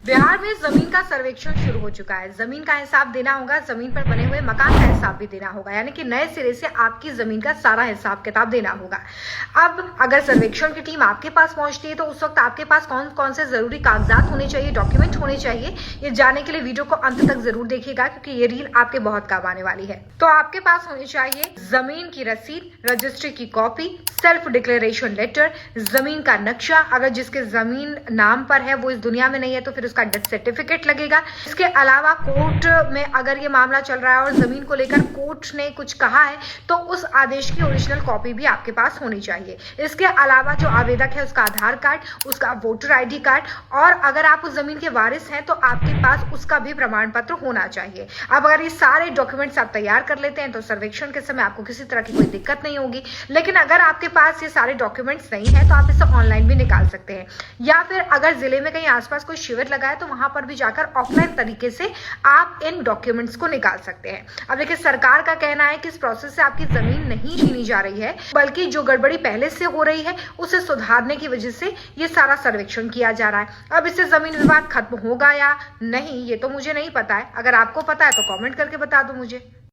बिहार में जमीन का सर्वेक्षण शुरू हो चुका है। जमीन का हिसाब देना होगा, जमीन पर बने हुए मकान का हिसाब भी देना होगा, यानी कि नए सिरे से आपकी जमीन का सारा हिसाब किताब देना होगा। अब अगर सर्वेक्षण की टीम आपके पास पहुंचती है तो उस वक्त आपके पास कौन कौन से जरूरी कागजात होने चाहिए, डॉक्यूमेंट होने चाहिए, ये जानने के लिए वीडियो को अंत तक जरूर देखिएगा, क्योंकि ये रील आपके बहुत काम आने वाली है। तो आपके पास होनी चाहिए जमीन की रसीद, रजिस्ट्री की कॉपी, सेल्फ डिक्लेरेशन लेटर, जमीन का नक्शा, अगर जिसके जमीन नाम पर है वो इस दुनिया में नहीं है तो फिर उसका डेथ सर्टिफिकेट लगेगा। इसके अलावा कोर्ट में अगर ये मामला चल रहा है और जमीन को लेकर कोर्ट ने कुछ कहा है तो उस आदेश की ओरिजिनल कॉपी भी आपके पास होनी चाहिए। इसके अलावा जो आवेदक है उसका आधार कार्ड, उसका वोटर ID कार्ड, और अगर आप उस जमीन के वारिस हैं तो आपके पास उसका भी प्रमाण पत्र होना चाहिए। अब अगर ये सारे डॉक्यूमेंट्स आप तैयार कर लेते हैं तो सर्वेक्षण के समय आपको किसी तरह की कोई दिक्कत नहीं होगी। लेकिन अगर आपके पास ये सारे डॉक्यूमेंट्स नहीं है तो आप इसे ऑनलाइन भी निकाल सकते हैं, या फिर अगर जिले में कहीं आसपास कोई शिविर लगा है तो वहां पर भी जाकर ऑफलाइन तरीके से आप इन डॉक्यूमेंट्स को निकाल सकते हैं। अब देखिए, सरकार का कहना है कि इस प्रोसेस से आपकी जमीन नहीं छीनी जा रही है, बल्कि जो गड़बड़ी पहले से हो रही है उसे सुधारने की वजह से ये सारा सर्वेक्षण किया जा रहा है। अब इससे जमीन विवाद खत्म होगा या नहीं ये तो मुझे नहीं पता है। अगर आपको पता है तो कमेंट करके बता दो मुझे।